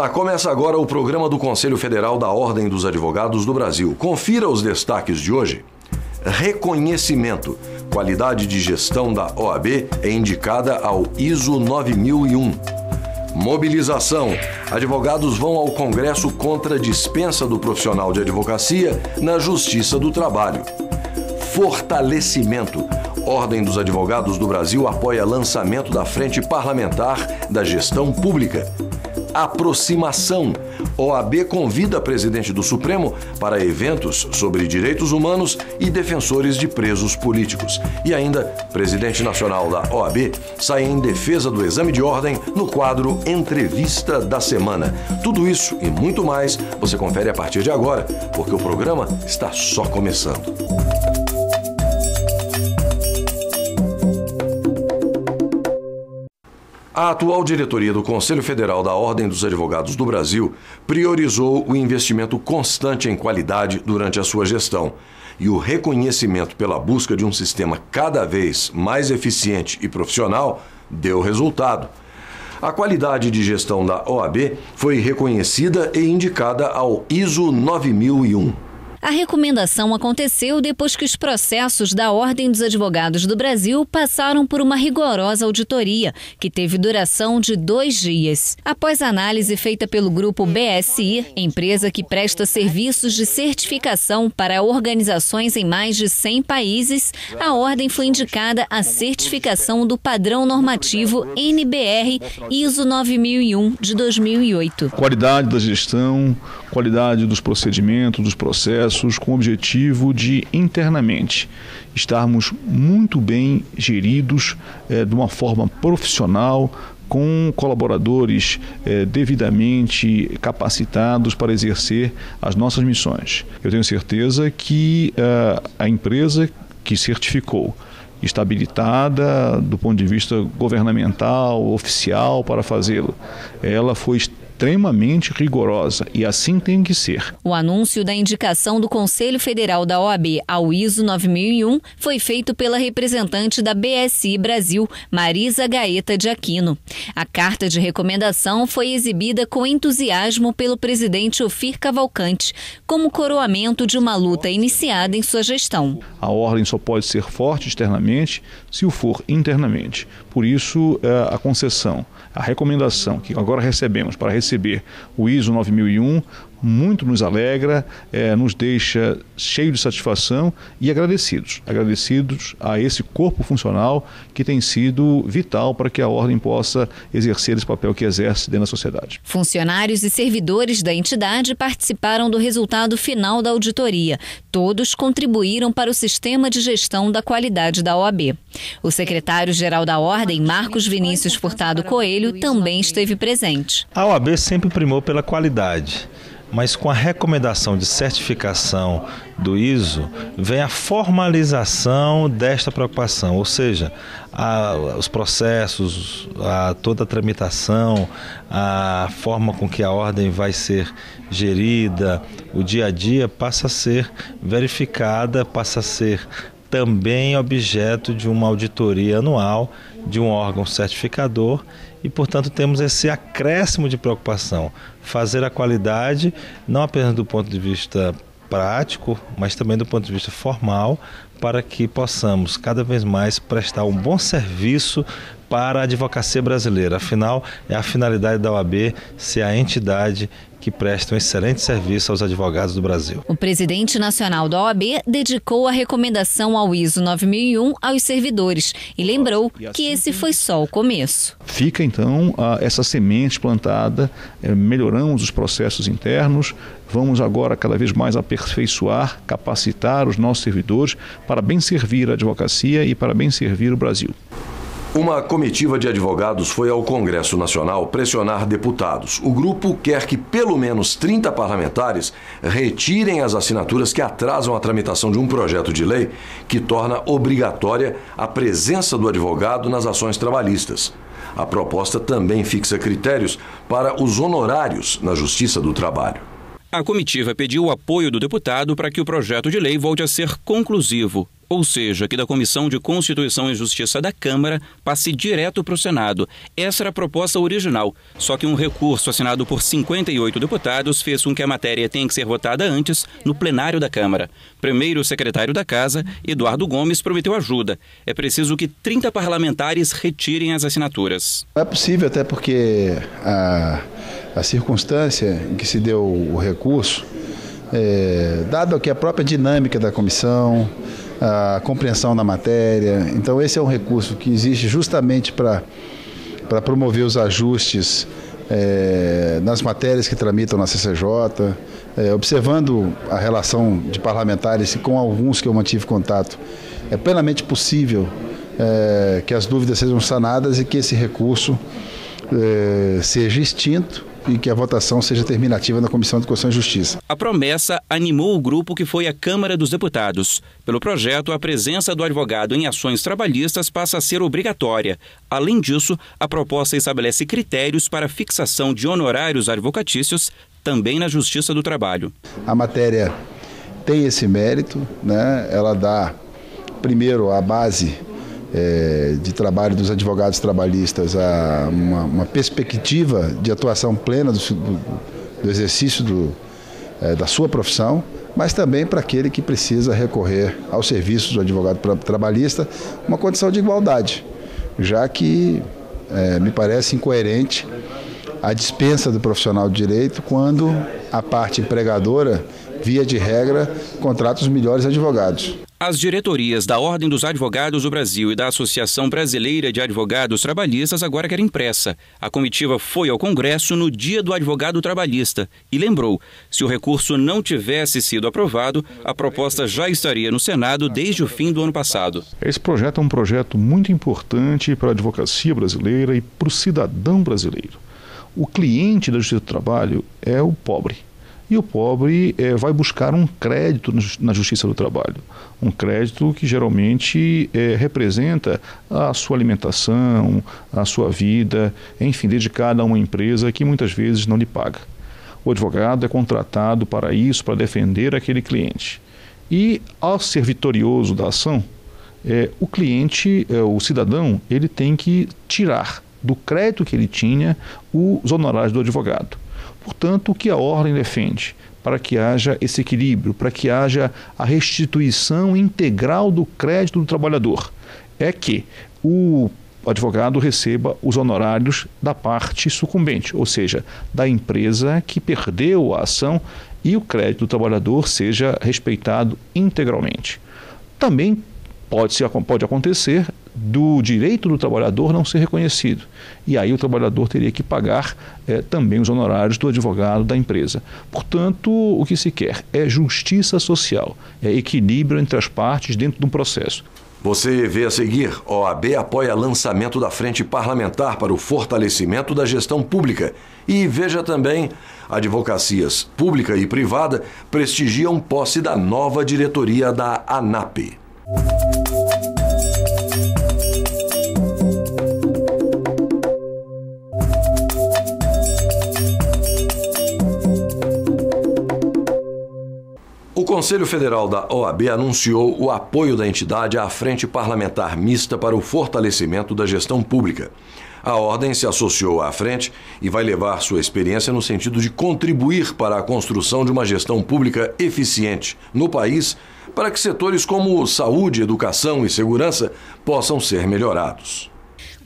Olá, começa agora o programa do Conselho Federal da Ordem dos Advogados do Brasil. Confira os destaques de hoje. Reconhecimento. Qualidade de gestão da OAB é indicada ao ISO 9001. Mobilização. Advogados vão ao Congresso contra a dispensa do profissional de advocacia na Justiça do Trabalho. Fortalecimento. Ordem dos Advogados do Brasil apoia lançamento da Frente Parlamentar da Gestão Pública. Aproximação. OAB convida presidente do Supremo para eventos sobre direitos humanos e defensores de presos políticos. E ainda, presidente nacional da OAB sai em defesa do exame de ordem no quadro Entrevista da Semana. Tudo isso e muito mais você confere a partir de agora, porque o programa está só começando. A atual diretoria do Conselho Federal da Ordem dos Advogados do Brasil priorizou o investimento constante em qualidade durante a sua gestão e o reconhecimento pela busca de um sistema cada vez mais eficiente e profissional deu resultado. A qualidade de gestão da OAB foi reconhecida e indicada ao ISO 9001. A recomendação aconteceu depois que os processos da Ordem dos Advogados do Brasil passaram por uma rigorosa auditoria, que teve duração de 2 dias. Após análise feita pelo grupo BSI, empresa que presta serviços de certificação para organizações em mais de 100 países, a ordem foi indicada à certificação do padrão normativo NBR ISO 9001 de 2008. Qualidade da gestão, qualidade dos procedimentos, dos processos, com o objetivo de, internamente, estarmos muito bem geridos de uma forma profissional, com colaboradores devidamente capacitados para exercer as nossas missões. Eu tenho certeza que a empresa que certificou está habilitada do ponto de vista governamental, oficial, para fazê-lo. Ela foi extremamente rigorosa e assim tem que ser. O anúncio da indicação do Conselho Federal da OAB ao ISO 9001 foi feito pela representante da BSI Brasil, Marisa Gaeta de Aquino. A carta de recomendação foi exibida com entusiasmo pelo presidente Ofir Cavalcante, como coroamento de uma luta iniciada em sua gestão. A ordem só pode ser forte externamente se o for internamente. Por isso, a concessão, a recomendação que agora recebemos para receber o ISO 9001 muito nos alegra, nos deixa cheios de satisfação e agradecidos a esse corpo funcional que tem sido vital para que a ordem possa exercer esse papel que exerce dentro da sociedade. Funcionários e servidores da entidade participaram do resultado final da auditoria. Todos contribuíram para o sistema de gestão da qualidade da OAB. O secretário-geral da ordem, Marcos Vinícius Furtado Coelho, também esteve presente. A OAB sempre primou pela qualidade. Mas com a recomendação de certificação do ISO, vem a formalização desta preocupação, ou seja, os processos, toda a tramitação, a forma com que a ordem vai ser gerida, o dia a dia passa a ser verificada, passa a ser também objeto de uma auditoria anual de um órgão certificador e, portanto, temos esse acréscimo de preocupação, fazer a qualidade não apenas do ponto de vista prático, mas também do ponto de vista formal, para que possamos cada vez mais prestar um bom serviço para a advocacia brasileira. Afinal, é a finalidade da OAB ser a entidade que presta um excelente serviço aos advogados do Brasil. O presidente nacional da OAB dedicou a recomendação ao ISO 9001 aos servidores e lembrou que esse foi só o começo. Fica então essa semente plantada, melhoramos os processos internos, vamos agora cada vez mais aperfeiçoar, capacitar os nossos servidores para bem servir a advocacia e para bem servir o Brasil. Uma comitiva de advogados foi ao Congresso Nacional pressionar deputados. O grupo quer que pelo menos 30 parlamentares retirem as assinaturas que atrasam a tramitação de um projeto de lei que torna obrigatória a presença do advogado nas ações trabalhistas. A proposta também fixa critérios para os honorários na Justiça do Trabalho. A comitiva pediu o apoio do deputado para que o projeto de lei volte a ser conclusivo. ou seja, que da Comissão de Constituição e Justiça da Câmara passe direto para o Senado. Essa era a proposta original, só que um recurso assinado por 58 deputados fez com que a matéria tenha que ser votada antes no plenário da Câmara. Primeiro, o secretário da Casa, Eduardo Gomes, prometeu ajuda. É preciso que 30 parlamentares retirem as assinaturas. É possível, até porque a circunstância em que se deu o recurso, dado que a própria dinâmica da comissão, a compreensão da matéria, então esse é um recurso que existe justamente para promover os ajustes nas matérias que tramitam na CCJ, observando a relação de parlamentares com alguns que eu mantive contato, é plenamente possível que as dúvidas sejam sanadas e que esse recurso seja extinto e que a votação seja terminativa na Comissão de Constituição e Justiça. A promessa animou o grupo que foi à Câmara dos Deputados. Pelo projeto, a presença do advogado em ações trabalhistas passa a ser obrigatória. Além disso, a proposta estabelece critérios para a fixação de honorários advocatícios também na Justiça do Trabalho. A matéria tem esse mérito, né? Ela dá, primeiro, a base de trabalho dos advogados trabalhistas a uma perspectiva de atuação plena do exercício da sua profissão, mas também para aquele que precisa recorrer aos serviços do advogado trabalhista, uma condição de igualdade, já que me parece incoerente a dispensa do profissional de direito quando a parte empregadora, via de regra, contrata os melhores advogados. As diretorias da Ordem dos Advogados do Brasil e da Associação Brasileira de Advogados Trabalhistas agora querem pressa. A comitiva foi ao Congresso no dia do advogado trabalhista e lembrou, se o recurso não tivesse sido aprovado, a proposta já estaria no Senado desde o fim do ano passado. Esse projeto é um projeto muito importante para a advocacia brasileira e para o cidadão brasileiro. O cliente da Justiça do Trabalho é o pobre. E o pobre vai buscar um crédito na Justiça do Trabalho. Um crédito que geralmente representa a sua alimentação, a sua vida, enfim, dedicada a uma empresa que muitas vezes não lhe paga. O advogado é contratado para isso, para defender aquele cliente. E ao ser vitorioso da ação, o cliente, o cidadão, ele tem que tirar do crédito que ele tinha os honorários do advogado. Portanto, o que a ordem defende? Para que haja esse equilíbrio, para que haja a restituição integral do crédito do trabalhador, é que o advogado receba os honorários da parte sucumbente, ou seja, da empresa que perdeu a ação, e o crédito do trabalhador seja respeitado integralmente. Também pode acontecer do direito do trabalhador não ser reconhecido. E aí o trabalhador teria que pagar também os honorários do advogado da empresa. Portanto, o que se quer é justiça social, é equilíbrio entre as partes dentro de um processo. Você vê a seguir, OAB apoia lançamento da Frente Parlamentar para o fortalecimento da gestão pública. E veja também, advocacias pública e privada prestigiam posse da nova diretoria da ANAP. O Conselho Federal da OAB anunciou o apoio da entidade à Frente Parlamentar Mista para o fortalecimento da gestão pública. A ordem se associou à frente e vai levar sua experiência no sentido de contribuir para a construção de uma gestão pública eficiente no país, para que setores como saúde, educação e segurança possam ser melhorados.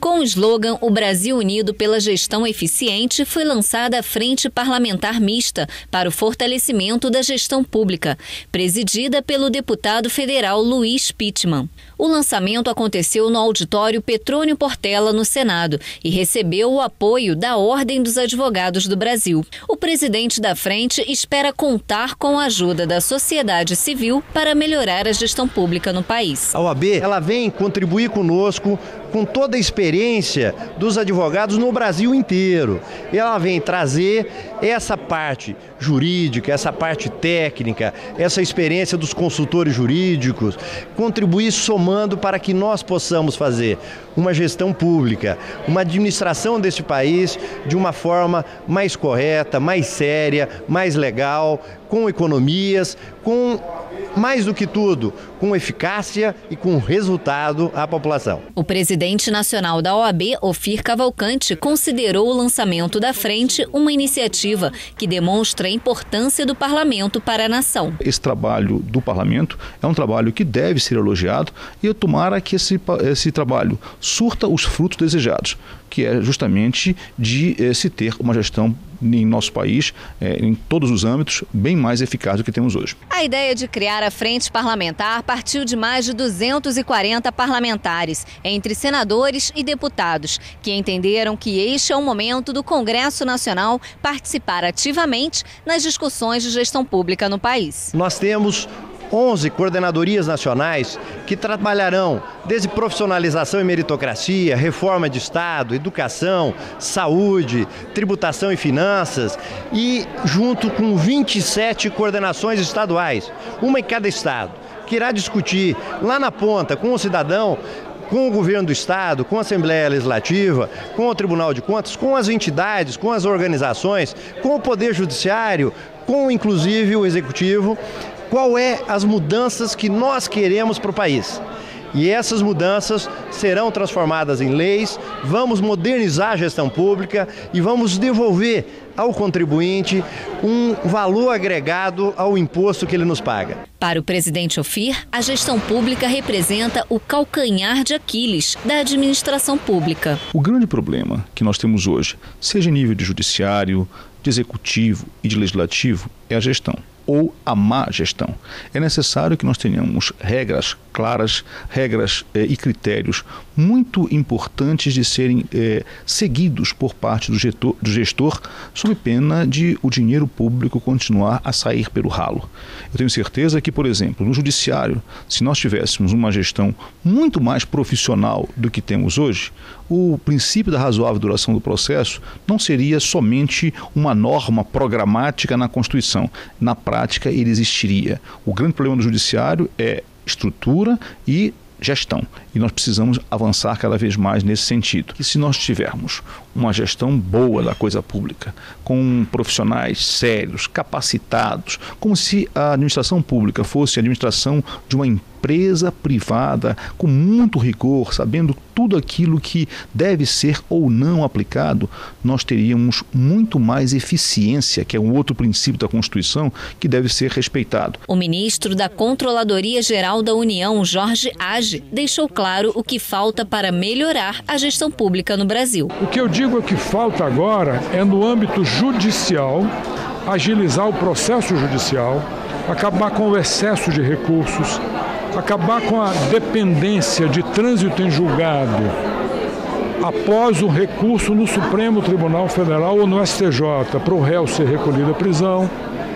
Com o slogan O Brasil Unido pela Gestão Eficiente, foi lançada a Frente Parlamentar Mista para o fortalecimento da gestão pública, presidida pelo deputado federal Luiz Pittman. O lançamento aconteceu no auditório Petrônio Portela, no Senado, e recebeu o apoio da Ordem dos Advogados do Brasil. O presidente da frente espera contar com a ajuda da sociedade civil para melhorar a gestão pública no país. A OAB, ela vem contribuir conosco com toda a experiência dos advogados no Brasil inteiro. Ela vem trazer essa parte jurídica, essa parte técnica, essa experiência dos consultores jurídicos, contribuir somando para que nós possamos fazer uma gestão pública, uma administração deste país de uma forma mais correta, mais séria, mais legal, com economias, com mais do que tudo, com eficácia e com resultado à população. O presidente nacional da OAB, Ofir Cavalcante, considerou o lançamento da frente uma iniciativa que demonstra a importância do parlamento para a nação. Esse trabalho do parlamento é um trabalho que deve ser elogiado e tomara que esse trabalho surta os frutos desejados, que é justamente de se ter uma gestão em nosso país, em todos os âmbitos, bem mais eficaz do que temos hoje. A ideia de criar a frente parlamentar partiu de mais de 240 parlamentares, entre senadores e deputados, que entenderam que este é o momento do Congresso Nacional participar ativamente nas discussões de gestão pública no país. Nós temos 11 coordenadorias nacionais que trabalharão desde profissionalização e meritocracia, reforma de Estado, educação, saúde, tributação e finanças e junto com 27 coordenações estaduais, uma em cada estado, que irá discutir lá na ponta com o cidadão, com o governo do estado, com a Assembleia Legislativa, com o Tribunal de Contas, com as entidades, com as organizações, com o Poder Judiciário, com inclusive o Executivo, qual é as mudanças que nós queremos para o país. E essas mudanças serão transformadas em leis, vamos modernizar a gestão pública e vamos devolver ao contribuinte um valor agregado ao imposto que ele nos paga. Para o presidente Ofir, a gestão pública representa o calcanhar de Aquiles da administração pública. O grande problema que nós temos hoje, seja em nível de judiciário, de executivo e de legislativo, é a gestão ou a má gestão. É necessário que nós tenhamos regras claras, regras e critérios muito importantes de serem seguidos por parte do gestor, sob pena de o dinheiro público continuar a sair pelo ralo. Eu tenho certeza que, por exemplo, no judiciário, se nós tivéssemos uma gestão muito mais profissional do que temos hoje, o princípio da razoável duração do processo não seria somente uma norma programática na Constituição. Na prática, ele existiria. O grande problema do judiciário é estrutura e gestão. E nós precisamos avançar cada vez mais nesse sentido. E se nós tivermos uma gestão boa da coisa pública, com profissionais sérios, capacitados, como se a administração pública fosse a administração de uma empresa privada, com muito rigor, sabendo tudo aquilo que deve ser ou não aplicado, nós teríamos muito mais eficiência, que é um outro princípio da Constituição que deve ser respeitado. O ministro da Controladoria Geral da União, Jorge Age, deixou claro o que falta para melhorar a gestão pública no Brasil. O que eu digo é que falta agora é no âmbito judicial, agilizar o processo judicial, acabar com o excesso de recursos, acabar com a dependência de trânsito em julgado após o recurso no Supremo Tribunal Federal ou no STJ para o réu ser recolhido à prisão.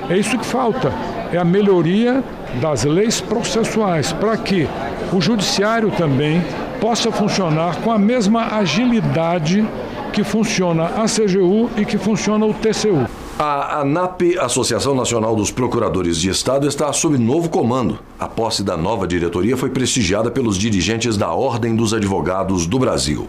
É isso que falta, é a melhoria das leis processuais para que o judiciário também possa funcionar com a mesma agilidade que funciona a CGU e que funciona o TCU. A ANAP, Associação Nacional dos Procuradores de Estado, está sob novo comando. A posse da nova diretoria foi prestigiada pelos dirigentes da Ordem dos Advogados do Brasil.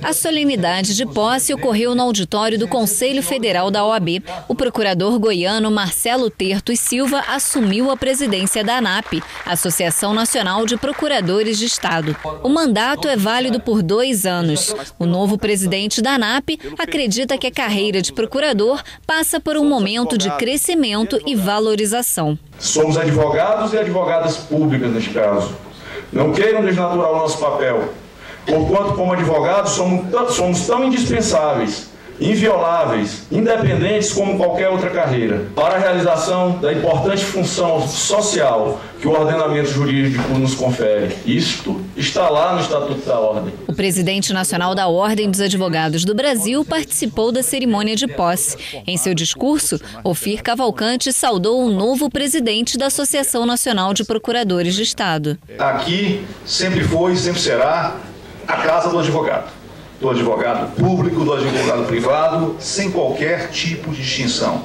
A solenidade de posse ocorreu no auditório do Conselho Federal da OAB. O procurador goiano Marcelo Terto e Silva assumiu a presidência da ANAP, Associação Nacional de Procuradores de Estado. O mandato é válido por 2 anos. O novo presidente da ANAP acredita que a carreira de procurador passa por um momento de crescimento e valorização. Somos advogados e advogadas públicas neste caso. Não queiram desnaturar o nosso papel. Porquanto, como advogados, somos tão indispensáveis, invioláveis, independentes como qualquer outra carreira, para a realização da importante função social que o ordenamento jurídico nos confere. Isto está lá no Estatuto da Ordem. O presidente nacional da Ordem dos Advogados do Brasil participou da cerimônia de posse. Em seu discurso, Ofir Cavalcante saudou o novo presidente da Associação Nacional de Procuradores de Estado. Aqui sempre foi e sempre será a casa do advogado público, do advogado privado, sem qualquer tipo de distinção.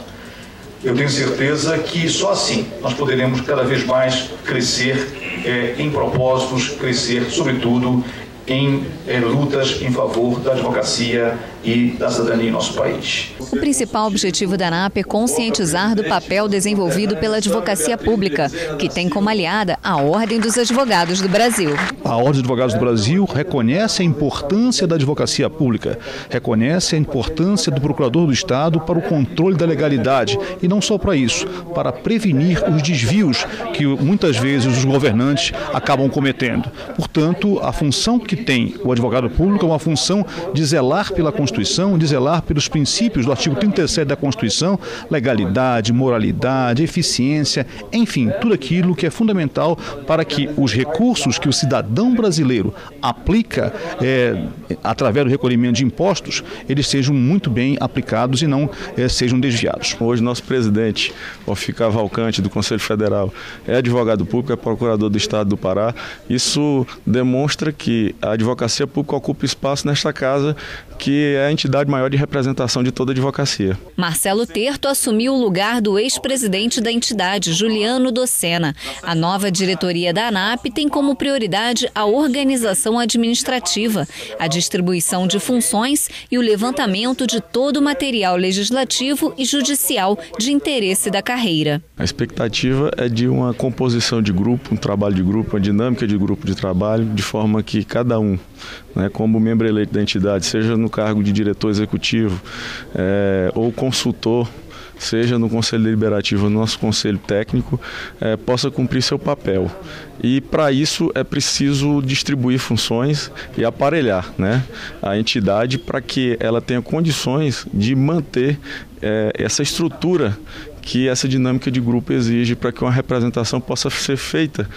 Eu tenho certeza que só assim nós poderemos cada vez mais crescer em propósitos, crescer sobretudo em lutas em favor da advocacia e da cidadania em nosso país. O principal objetivo da ANAP é conscientizar do papel desenvolvido pela advocacia pública, que tem como aliada a Ordem dos Advogados do Brasil. A Ordem dos Advogados do Brasil reconhece a importância da advocacia pública, reconhece a importância do procurador do Estado para o controle da legalidade e não só para isso, para prevenir os desvios que muitas vezes os governantes acabam cometendo. Portanto, a função que tem o advogado público é uma função de zelar pela Constituição, de zelar pelos princípios do artigo 37 da Constituição, legalidade, moralidade, eficiência, enfim, tudo aquilo que é fundamental para que os recursos que o cidadão brasileiro aplica através do recolhimento de impostos, eles sejam muito bem aplicados e não sejam desviados. Hoje nosso presidente, Ofir Cavalcante, do Conselho Federal, é advogado público, é procurador do Estado do Pará. Isso demonstra que a advocacia pública ocupa espaço nesta casa, que é a entidade maior de representação de toda a advocacia. Marcelo Terto assumiu o lugar do ex-presidente da entidade, Juliano Docena. A nova diretoria da ANAP tem como prioridade a organização administrativa, a distribuição de funções e o levantamento de todo o material legislativo e judicial de interesse da carreira. A expectativa é de uma composição de grupo, um trabalho de grupo, uma dinâmica de grupo de trabalho, de forma que cada um, como membro eleito da entidade, seja no cargo de diretor executivo ou consultor, seja no Conselho Deliberativo ou no nosso Conselho Técnico, possa cumprir seu papel. E para isso é preciso distribuir funções e aparelhar a entidade para que ela tenha condições de manter essa estrutura que essa dinâmica de grupo exige para que uma representação possa ser feita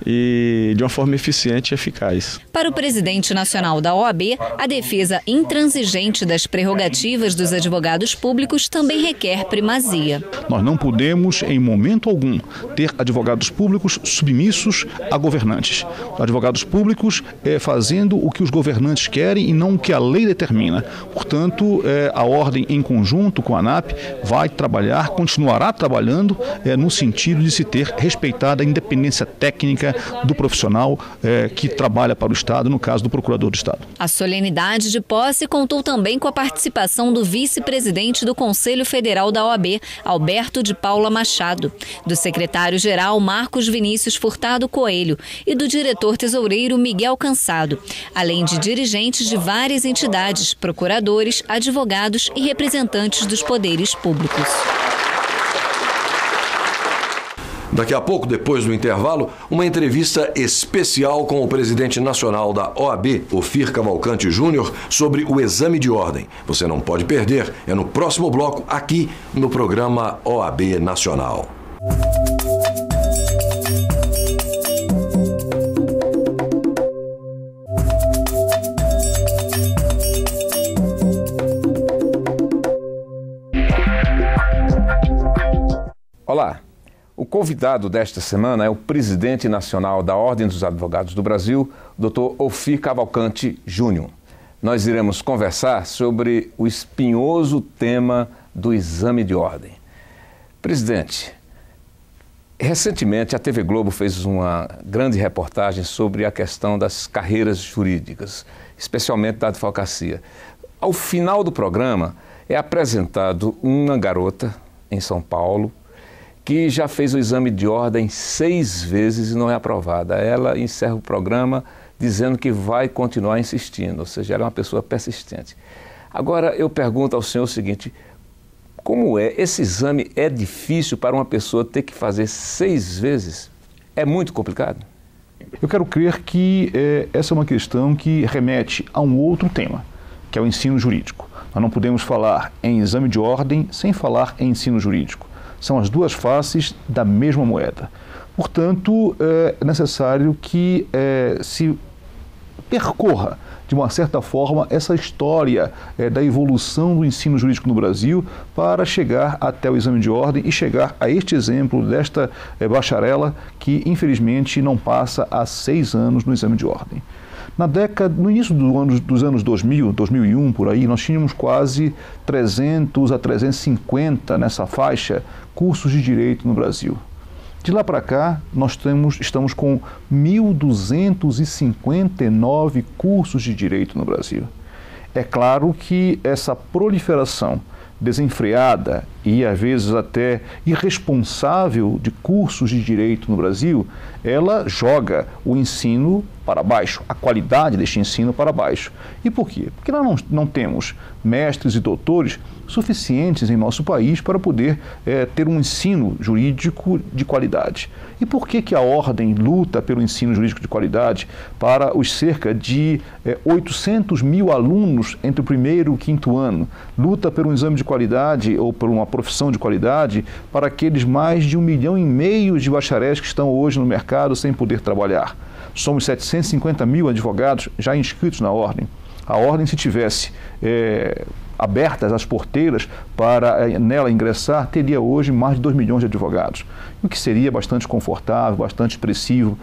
e de uma forma eficiente e eficaz. Para o presidente nacional da OAB, a defesa intransigente das prerrogativas dos advogados públicos também requer primazia. Nós não podemos, em momento algum, ter advogados públicos submissos a governantes. Advogados públicos fazendo o que os governantes querem e não o que a lei determina. Portanto, a Ordem, em conjunto com a ANAP, vai trabalhar, continuará trabalhando no sentido de se ter respeitada a independência técnica do profissional que trabalha para o Estado, no caso do Procurador do Estado. A solenidade de posse contou também com a participação do vice-presidente do Conselho Federal da OAB, Alberto de Paula Machado, do secretário-geral Marcos Vinícius Furtado Coelho e do diretor-tesoureiro Miguel Cansado, além de dirigentes de várias entidades, procuradores, advogados e representantes dos poderes públicos. Daqui a pouco, depois do intervalo, uma entrevista especial com o presidente nacional da OAB, Ofir Cavalcante Júnior, sobre o exame de ordem. Você não pode perder, é no próximo bloco, aqui no programa OAB Nacional. Olá. O convidado desta semana é o presidente nacional da Ordem dos Advogados do Brasil, Dr. Ofir Cavalcante Júnior. Nós iremos conversar sobre o espinhoso tema do exame de ordem. Presidente, recentemente a TV Globo fez uma grande reportagem sobre a questão das carreiras jurídicas, especialmente da advocacia. Ao final do programa é apresentado uma garota em São Paulo que já fez o exame de ordem 6 vezes e não é aprovada. Ela encerra o programa dizendo que vai continuar insistindo, ou seja, ela é uma pessoa persistente. Agora, eu pergunto ao senhor o seguinte, como esse exame é difícil para uma pessoa ter que fazer 6 vezes? É muito complicado? Eu quero crer que essa é uma questão que remete a um outro tema, que é o ensino jurídico. Nós não podemos falar em exame de ordem sem falar em ensino jurídico. São as duas faces da mesma moeda. Portanto, é necessário que se percorra, de uma certa forma, essa história da evolução do ensino jurídico no Brasil para chegar até o exame de ordem e chegar a este exemplo desta bacharela que, infelizmente, não passa há 6 anos no exame de ordem. No início dos anos 2000, 2001, por aí, nós tínhamos quase 300 a 350 nessa faixa cursos de direito no Brasil. De lá para cá, nós estamos com 1.259 cursos de direito no Brasil. É claro que essa proliferação desenfreada e às vezes até irresponsável de cursos de direito no Brasil, ela joga o ensino para baixo, a qualidade deste ensino para baixo. E por quê? Porque nós não temos mestres e doutores suficientes em nosso país para poder ter um ensino jurídico de qualidade. E por que a Ordem luta pelo ensino jurídico de qualidade para os cerca de 800 mil alunos entre o primeiro e o quinto ano? Luta por um exame de qualidade ou por uma profissão de qualidade para aqueles mais de 1,5 milhão de bacharéis que estão hoje no mercado sem poder trabalhar. Somos 750 mil advogados já inscritos na Ordem. A Ordem, se tivesse abertas as porteiras para nela ingressar, teria hoje mais de 2 milhões de advogados, o que seria bastante confortável, bastante expressivo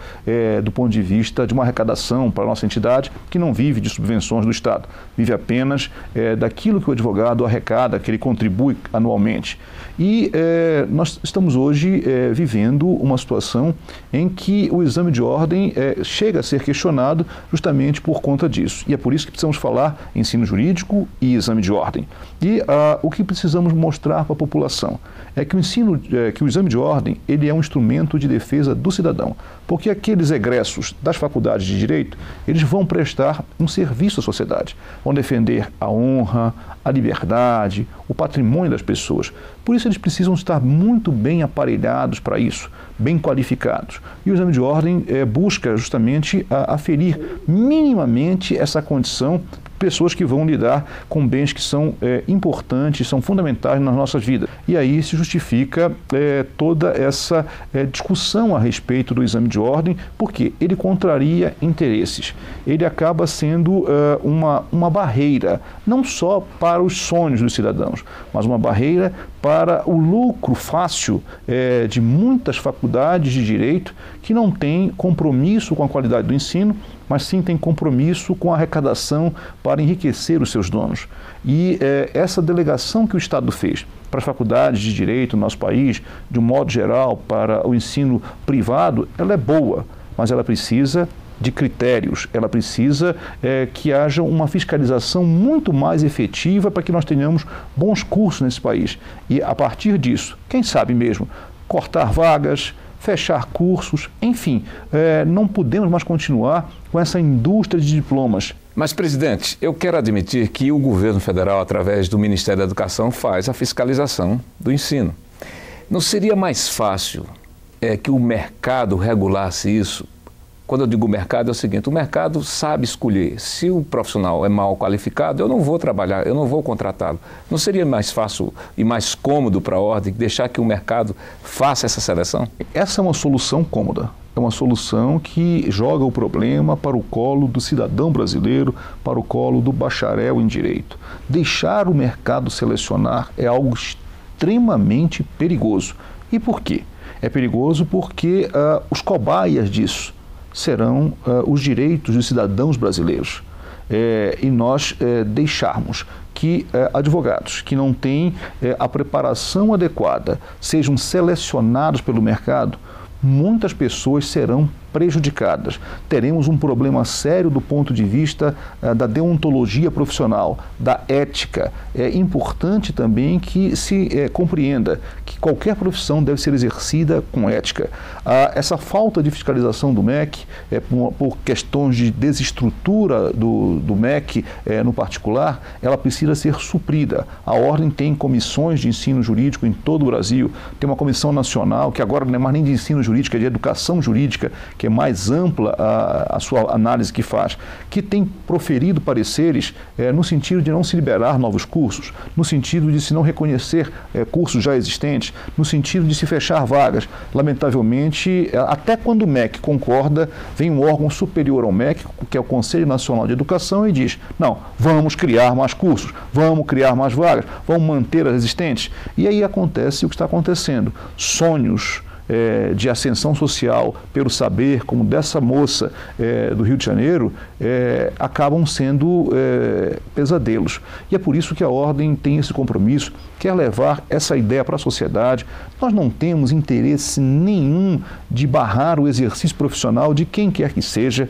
do ponto de vista de uma arrecadação para a nossa entidade, que não vive de subvenções do Estado, vive apenas daquilo que o advogado arrecada, que ele contribui anualmente. E nós estamos hoje vivendo uma situação em que o exame de ordem chega a ser questionado justamente por conta disso. E é por isso que precisamos falar ensino jurídico e exame de ordem. E o que precisamos mostrar para a população é que o exame de ordem ele é um instrumento de defesa do cidadão, porque aqueles egressos das faculdades de direito, eles vão prestar um serviço à sociedade, vão defender a honra, a liberdade, o patrimônio das pessoas. Por isso eles precisam estar muito bem aparelhados para isso, bem qualificados. E o exame de ordem busca justamente aferir minimamente essa condição, pessoas que vão lidar com bens que são importantes, são fundamentais nas nossas vidas. E aí se justifica toda essa discussão a respeito do exame de ordem, porque ele contraria interesses. Ele acaba sendo uma barreira, não só para os sonhos dos cidadãos, mas uma barreira para o lucro fácil de muitas faculdades de direito que não têm compromisso com a qualidade do ensino, mas sim tem compromisso com a arrecadação para enriquecer os seus donos. E essa delegação que o Estado fez para as faculdades de direito no nosso país, de um modo geral, para o ensino privado, ela é boa, mas ela precisa de critérios, ela precisa que haja uma fiscalização muito mais efetiva para que nós tenhamos bons cursos nesse país. E a partir disso, quem sabe mesmo, cortar vagas, fechar cursos, enfim, não podemos mais continuar com essa indústria de diplomas. Mas, presidente, eu quero admitir que o governo federal, através do Ministério da Educação, faz a fiscalização do ensino. Não seria mais fácil que o mercado regulasse isso? Quando eu digo mercado, é o seguinte: o mercado sabe escolher. Se o profissional é mal qualificado, eu não vou trabalhar, eu não vou contratá-lo. Não seria mais fácil e mais cômodo para a Ordem deixar que o mercado faça essa seleção? Essa é uma solução cômoda. É uma solução que joga o problema para o colo do cidadão brasileiro, para o colo do bacharel em direito. Deixar o mercado selecionar é algo extremamente perigoso. E por quê? É perigoso porque os cobaias disso serão os direitos dos cidadãos brasileiros. E nós deixarmos que advogados que não têm a preparação adequada sejam selecionados pelo mercado, muitas pessoas serão prejudicadas. Teremos um problema sério do ponto de vista da deontologia profissional, da ética. É importante também que se compreenda que qualquer profissão deve ser exercida com ética. Essa falta de fiscalização do MEC, por questões de desestrutura do MEC no particular, ela precisa ser suprida. A Ordem tem comissões de ensino jurídico em todo o Brasil, tem uma comissão nacional, que agora não é mais nem de ensino jurídico, é de educação jurídica, que é mais ampla a sua análise que faz, que tem proferido pareceres no sentido de não se liberar novos cursos, no sentido de se não reconhecer cursos já existentes, no sentido de se fechar vagas. Lamentavelmente, até quando o MEC concorda, vem um órgão superior ao MEC, que é o Conselho Nacional de Educação, e diz: não, vamos criar mais cursos, vamos criar mais vagas, vamos manter as existentes. E aí acontece o que está acontecendo. Sonhos de ascensão social pelo saber, como dessa moça do Rio de Janeiro, acabam sendo pesadelos. E é por isso que a Ordem tem esse compromisso, quer levar essa ideia para a sociedade. Nós não temos interesse nenhum de barrar o exercício profissional de quem quer que seja.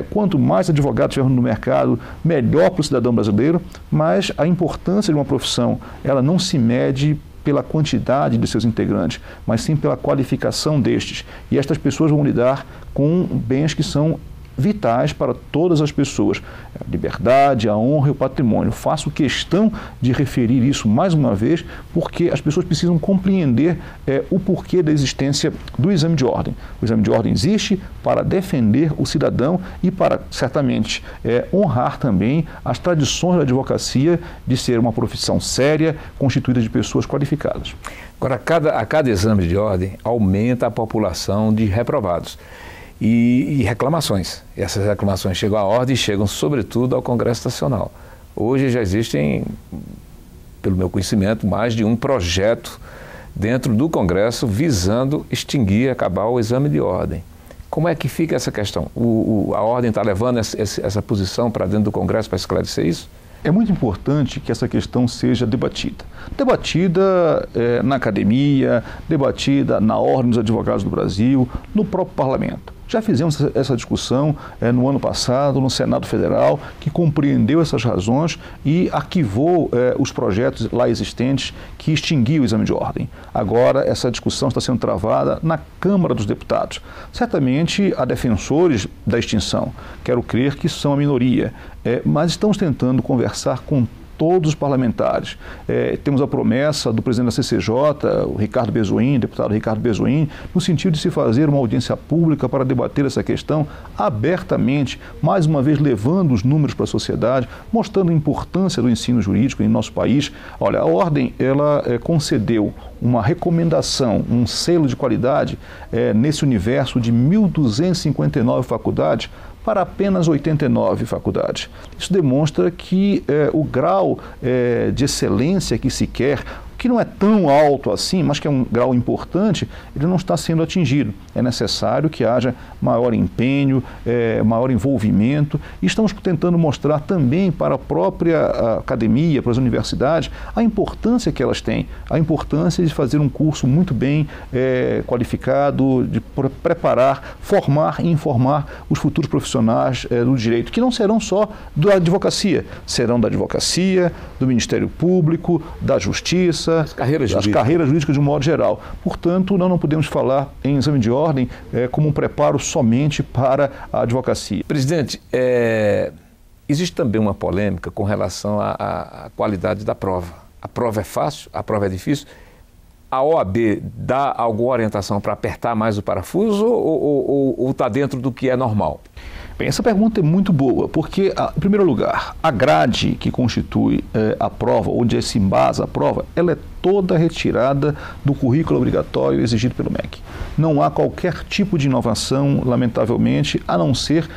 Quanto mais advogados tivermos no mercado, melhor para o cidadão brasileiro, mas a importância de uma profissão, ela não se mede pela quantidade de seus integrantes, mas sim pela qualificação destes. E estas pessoas vão lidar com bens que são vitais para todas as pessoas. A liberdade, a honra e o patrimônio. Faço questão de referir isso mais uma vez, porque as pessoas precisam compreender o porquê da existência do exame de ordem. O exame de ordem existe para defender o cidadão e para, certamente, honrar também as tradições da advocacia de ser uma profissão séria, constituída de pessoas qualificadas. Agora, a cada exame de ordem aumenta a população de reprovados. E reclamações. E essas reclamações chegam à ordem e chegam, sobretudo, ao Congresso Nacional. Hoje já existem, pelo meu conhecimento, mais de um projeto dentro do Congresso visando extinguir, acabar o exame de ordem. Como é que fica essa questão? A Ordem está levando essa posição para dentro do Congresso para esclarecer isso? É muito importante que essa questão seja debatida. Debatida na academia, debatida na Ordem dos Advogados do Brasil, no próprio parlamento. Já fizemos essa discussão no ano passado, no Senado Federal, que compreendeu essas razões e arquivou os projetos lá existentes que extinguiam o exame de ordem. Agora, essa discussão está sendo travada na Câmara dos Deputados. Certamente, há defensores da extinção. Quero crer que são a minoria, mas estamos tentando conversar com todos os parlamentares. Temos a promessa do presidente da CCJ, o Ricardo Bezoin, deputado Ricardo Bezoin, no sentido de se fazer uma audiência pública para debater essa questão abertamente, mais uma vez levando os números para a sociedade, mostrando a importância do ensino jurídico em nosso país. Olha, a Ordem, ela concedeu uma recomendação, um selo de qualidade nesse universo de 1.259 faculdades, para apenas 89 faculdades. Isso demonstra que o grau de excelência que se quer, que não é tão alto assim, mas que é um grau importante, ele não está sendo atingido. É necessário que haja maior empenho, maior envolvimento, e estamos tentando mostrar também para a própria academia, para as universidades, a importância que elas têm, a importância de fazer um curso muito bem qualificado, de preparar, formar e informar os futuros profissionais do direito, que não serão só da advocacia, serão da advocacia, do Ministério Público, da Justiça, as carreiras jurídicas de um modo geral. Portanto, nós não podemos falar em exame de ordem como um preparo somente para a advocacia. Presidente, existe também uma polêmica com relação à qualidade da prova. A prova é fácil, a prova é difícil. A OAB dá alguma orientação para apertar mais o parafuso ou está dentro do que é normal? Bem, essa pergunta é muito boa, porque, em primeiro lugar, a grade que constitui a prova, onde se embasa a prova, ela é toda retirada do currículo obrigatório exigido pelo MEC. Não há qualquer tipo de inovação, lamentavelmente, a não ser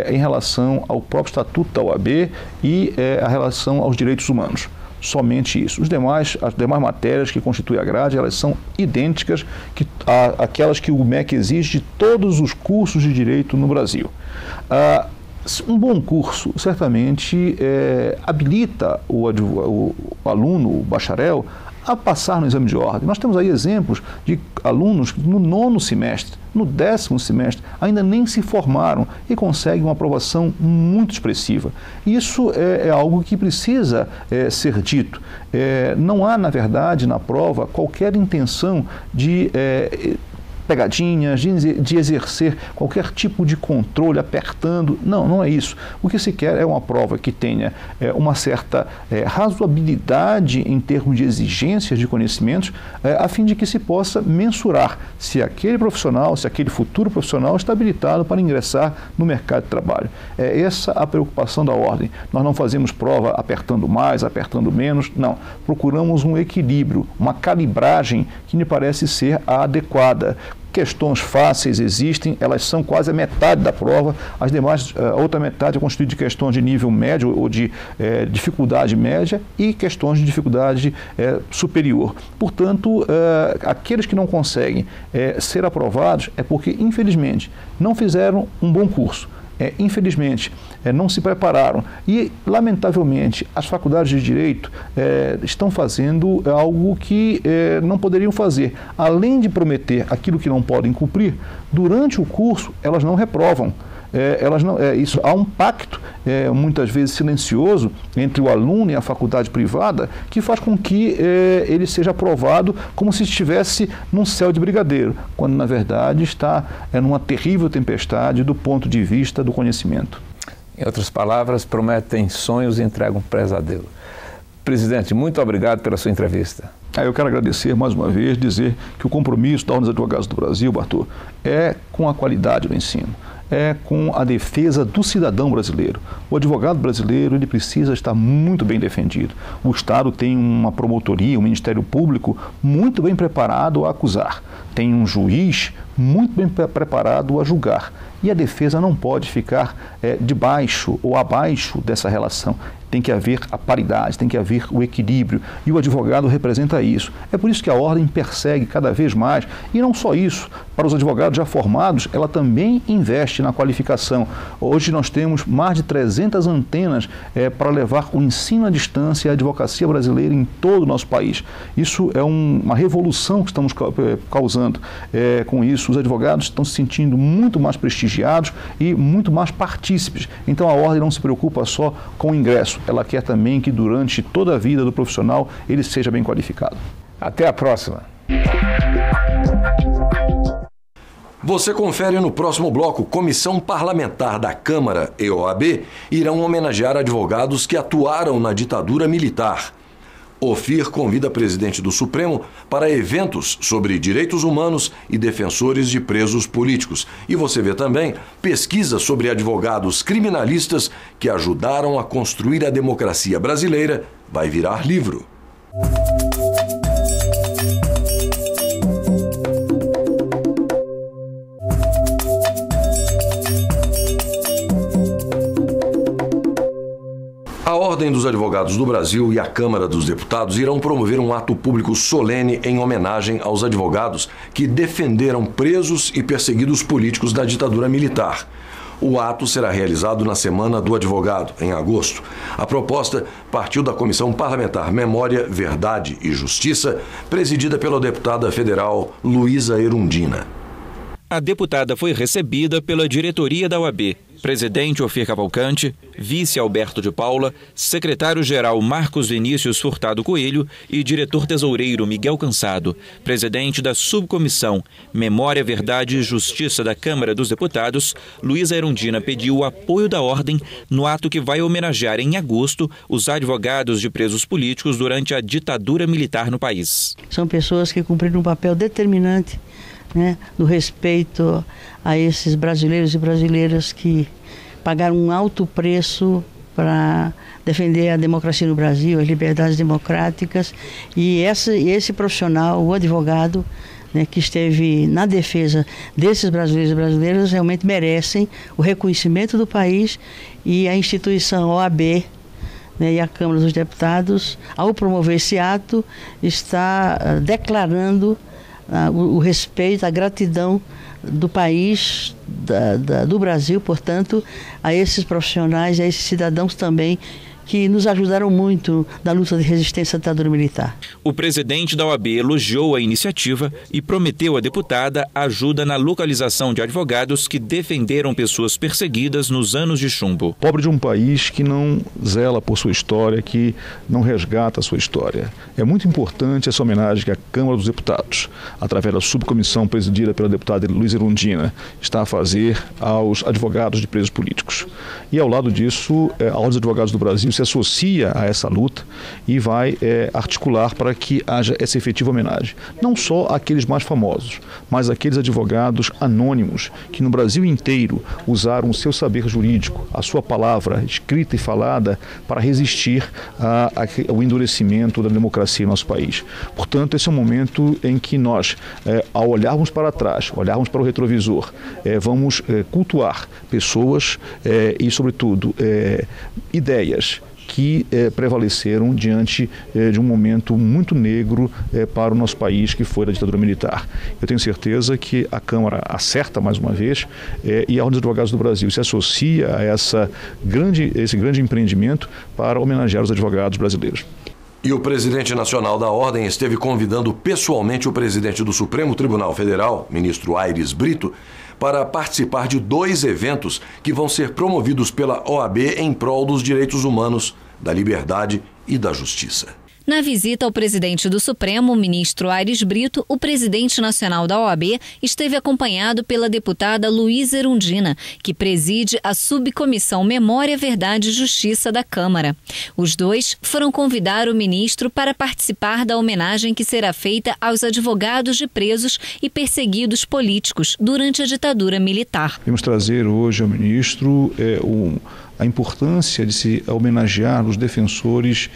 em relação ao próprio Estatuto da OAB e a relação aos direitos humanos. Somente isso. As demais matérias que constituem a grade, elas são idênticas àquelas que o MEC exige de todos os cursos de direito no Brasil. Um bom curso, certamente, habilita o aluno, o bacharel, a passar no exame de ordem. Nós temos aí exemplos de alunos que no 9º semestre, no 10º semestre, ainda nem se formaram e conseguem uma aprovação muito expressiva. Isso é algo que precisa ser dito. Não há, na verdade, na prova, qualquer intenção de pegadinhas, de exercer qualquer tipo de controle apertando. Não, não é isso. O que se quer é uma prova que tenha uma certa razoabilidade em termos de exigências de conhecimentos, a fim de que se possa mensurar se aquele profissional, se aquele futuro profissional está habilitado para ingressar no mercado de trabalho. É essa a preocupação da Ordem. Nós não fazemos prova apertando mais, apertando menos, não. Procuramos um equilíbrio, uma calibragem que me parece ser a adequada. questões fáceis existem, elas são quase a metade da prova, as demais, a outra metade é constituída de questões de nível médio ou de dificuldade média e questões de dificuldade superior. Portanto, aqueles que não conseguem ser aprovados é porque, infelizmente, não fizeram um bom curso. Infelizmente, não se prepararam e, lamentavelmente, as faculdades de Direito estão fazendo algo que não poderiam fazer. Além de prometer aquilo que não podem cumprir, durante o curso elas não reprovam. Há um pacto, muitas vezes silencioso, entre o aluno e a faculdade privada, que faz com que ele seja aprovado como se estivesse num céu de brigadeiro, quando na verdade está numa terrível tempestade do ponto de vista do conhecimento. Em outras palavras, prometem sonhos e entregam pesadelo. Presidente, muito obrigado pela sua entrevista. Eu quero agradecer mais uma vez, dizer que o compromisso da Ordem dos Advogados do Brasil, Bartô, é com a qualidade do ensino, é com a defesa do cidadão brasileiro. O advogado brasileiro, ele precisa estar muito bem defendido. O Estado tem uma promotoria, um Ministério Público muito bem preparado a acusar. Tem um juiz muito bem preparado a julgar. E a defesa não pode ficar debaixo ou abaixo dessa relação. Tem que haver a paridade, tem que haver o equilíbrio. E o advogado representa isso. É por isso que a Ordem persegue cada vez mais. E não só isso. Para os advogados já formados, ela também investe na qualificação. Hoje nós temos mais de 300 antenas para levar o ensino à distância e a advocacia brasileira em todo o nosso país. Isso é uma revolução que estamos causando. Com isso, os advogados estão se sentindo muito mais prestigiados e muito mais partícipes. Então a Ordem não se preocupa só com o ingresso. Ela quer também que durante toda a vida do profissional ele seja bem qualificado. Até a próxima. Você confere no próximo bloco. Comissão Parlamentar da Câmara e OAB irão homenagear advogados que atuaram na ditadura militar. Ofir convida presidente do Supremo para eventos sobre direitos humanos e defensores de presos políticos. E você vê também pesquisa sobre advogados criminalistas que ajudaram a construir a democracia brasileira. Vai virar livro. A Ordem dos Advogados do Brasil e a Câmara dos Deputados irão promover um ato público solene em homenagem aos advogados que defenderam presos e perseguidos políticos da ditadura militar. O ato será realizado na Semana do Advogado, em agosto. A proposta partiu da Comissão Parlamentar Memória, Verdade e Justiça, presidida pela deputada federal Luísa Erundina. A deputada foi recebida pela diretoria da OAB, presidente Ofir Cavalcante, vice Alberto de Paula, secretário-geral Marcos Vinícius Furtado Coelho e diretor-tesoureiro Miguel Cansado. Presidente da subcomissão Memória, Verdade e Justiça da Câmara dos Deputados, Luísa Erundina pediu o apoio da Ordem no ato que vai homenagear em agosto os advogados de presos políticos durante a ditadura militar no país. São pessoas que cumpriram um papel determinante, no respeito a esses brasileiros e brasileiras que pagaram um alto preço para defender a democracia no Brasil, as liberdades democráticas. E esse profissional, o advogado, que esteve na defesa desses brasileiros e brasileiras, realmente merecem o reconhecimento do país, e a instituição OAB e a Câmara dos Deputados, ao promover esse ato, está declarando o respeito, a gratidão do país, do Brasil, portanto, a esses profissionais, a esses cidadãos também que nos ajudaram muito na luta de resistência à ditadura militar. O presidente da OAB elogiou a iniciativa e prometeu à deputada ajuda na localização de advogados que defenderam pessoas perseguidas nos anos de chumbo. Pobre de um país que não zela por sua história, que não resgata a sua história. É muito importante essa homenagem que a Câmara dos Deputados, através da subcomissão presidida pela deputada Luísa Erundina, está a fazer aos advogados de presos políticos. E ao lado disso, a Ordem dos Advogados do Brasil se associa a essa luta e vai articular para que haja essa efetiva homenagem. Não só aqueles mais famosos, mas aqueles advogados anônimos que no Brasil inteiro usaram o seu saber jurídico, a sua palavra escrita e falada para resistir ao endurecimento da democracia em nosso país. Portanto, esse é um momento em que nós, ao olharmos para trás, olharmos para o retrovisor, vamos cultuar pessoas e, sobretudo, ideias que prevaleceram diante de um momento muito negro para o nosso país, que foi da ditadura militar. Eu tenho certeza que a Câmara acerta mais uma vez e a Ordem dos Advogados do Brasil se associa a esse grande empreendimento para homenagear os advogados brasileiros. E o presidente nacional da Ordem esteve convidando pessoalmente o presidente do Supremo Tribunal Federal, ministro Aires Brito, para participar de 2 eventos que vão ser promovidos pela OAB em prol dos direitos humanos, da liberdade e da justiça. Na visita ao presidente do Supremo, o ministro Aires Brito, o presidente nacional da OAB esteve acompanhado pela deputada Luísa Erundina, que preside a subcomissão Memória, Verdade e Justiça da Câmara. Os dois foram convidar o ministro para participar da homenagem que será feita aos advogados de presos e perseguidos políticos durante a ditadura militar. Vamos trazer hoje ao ministro a importância de se homenagear os defensores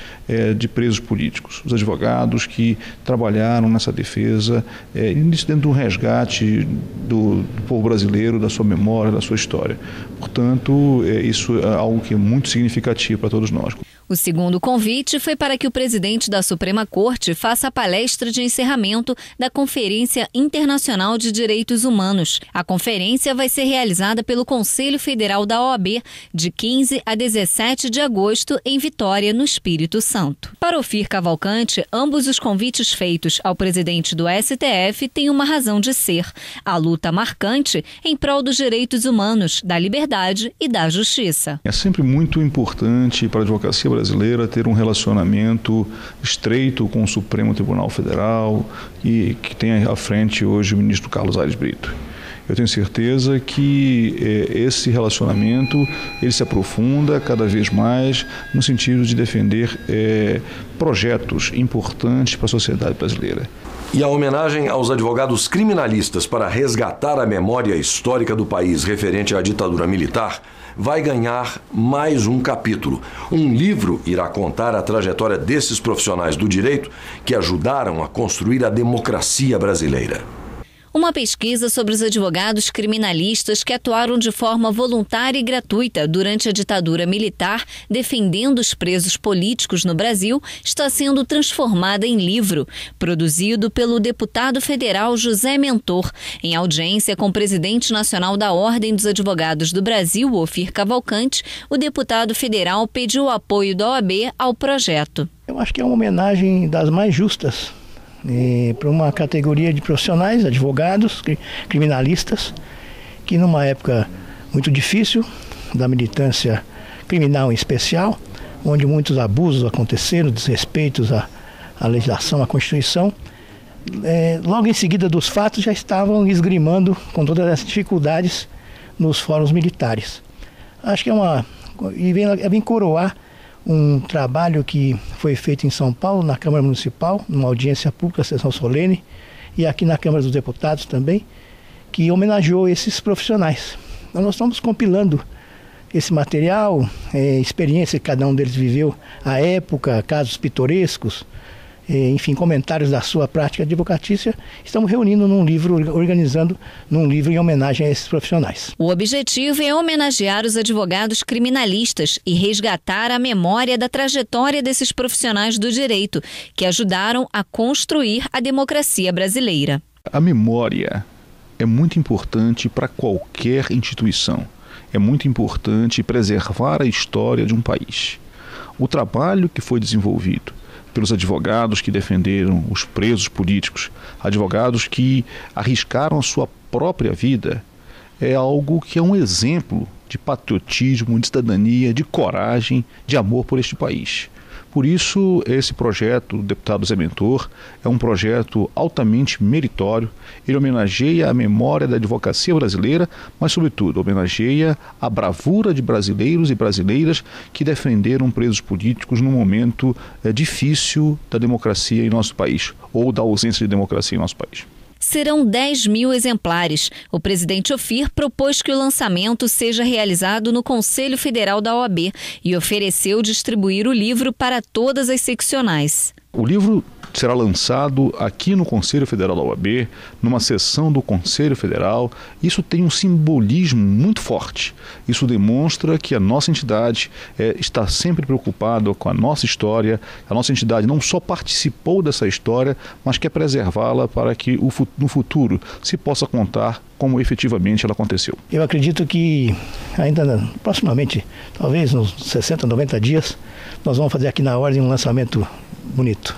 de presos políticos, os advogados que trabalharam nessa defesa, dentro de um resgate do povo brasileiro, da sua memória, da sua história. Portanto, isso é algo que é muito significativo para todos nós. O segundo convite foi para que o presidente da Suprema Corte faça a palestra de encerramento da Conferência Internacional de Direitos Humanos. A conferência vai ser realizada pelo Conselho Federal da OAB de 15 a 17 de agosto em Vitória, no Espírito Santo. Para Ofir Cavalcante, ambos os convites feitos ao presidente do STF têm uma razão de ser: a luta marcante em prol dos direitos humanos, da liberdade e da justiça. É sempre muito importante para a advocacia brasileira ter um relacionamento estreito com o Supremo Tribunal Federal e que tem à frente hoje o ministro Carlos Aires Brito. Eu tenho certeza que esse relacionamento ele se aprofunda cada vez mais no sentido de defender projetos importantes para a sociedade brasileira. E a homenagem aos advogados criminalistas para resgatar a memória histórica do país referente à ditadura militar vai ganhar mais um capítulo. Um livro irá contar a trajetória desses profissionais do direito que ajudaram a construir a democracia brasileira. Uma pesquisa sobre os advogados criminalistas que atuaram de forma voluntária e gratuita durante a ditadura militar, defendendo os presos políticos no Brasil, está sendo transformada em livro, produzido pelo deputado federal José Mentor, em audiência com o presidente nacional da Ordem dos Advogados do Brasil, Ofir Cavalcante. O deputado federal pediu o apoio da OAB ao projeto. Eu acho que é uma homenagem das mais justas para uma categoria de profissionais, advogados, criminalistas, que numa época muito difícil da militância criminal em especial, onde muitos abusos aconteceram, desrespeitos à legislação, à Constituição, logo em seguida dos fatos já estavam esgrimando com todas essas dificuldades nos fóruns militares. Acho que vem coroar um trabalho que foi feito em São Paulo, na Câmara Municipal, numa audiência pública, sessão solene, e aqui na Câmara dos Deputados também, que homenageou esses profissionais. Então, nós estamos compilando esse material, experiência que cada um deles viveu, a época, casos pitorescos, enfim, comentários da sua prática advocatícia. Estamos reunindo num livro, organizando num livro em homenagem a esses profissionais. O objetivo é homenagear os advogados criminalistas e resgatar a memória da trajetória desses profissionais do direito, que ajudaram a construir a democracia brasileira. A memória é muito importante para qualquer instituição. É muito importante preservar a história de um país. O trabalho que foi desenvolvido pelos advogados que defenderam os presos políticos, advogados que arriscaram a sua própria vida, é algo que é um exemplo de patriotismo, de cidadania, de coragem, de amor por este país. Por isso, esse projeto do deputado Zé Mentor é um projeto altamente meritório. Ele homenageia a memória da advocacia brasileira, mas, sobretudo, homenageia a bravura de brasileiros e brasileiras que defenderam presos políticos num momento difícil da democracia em nosso país, ou da ausência de democracia em nosso país. serão 10.000 exemplares. O presidente Ofir propôs que o lançamento seja realizado no Conselho Federal da OAB e ofereceu distribuir o livro para todas as seccionais. O livro será lançado aqui no Conselho Federal da OAB, numa sessão do Conselho Federal. Isso tem um simbolismo muito forte. Isso demonstra que a nossa entidade está sempre preocupada com a nossa história. A nossa entidade não só participou dessa história, mas quer preservá-la para que no futuro se possa contar como efetivamente ela aconteceu. Eu acredito que ainda proximamente, talvez nos 60, 90 dias, nós vamos fazer aqui na Ordem um lançamento bonito.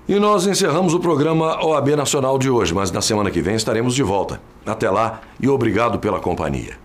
E nós encerramos o programa OAB Nacional de hoje, mas na semana que vem estaremos de volta. Até lá e obrigado pela companhia.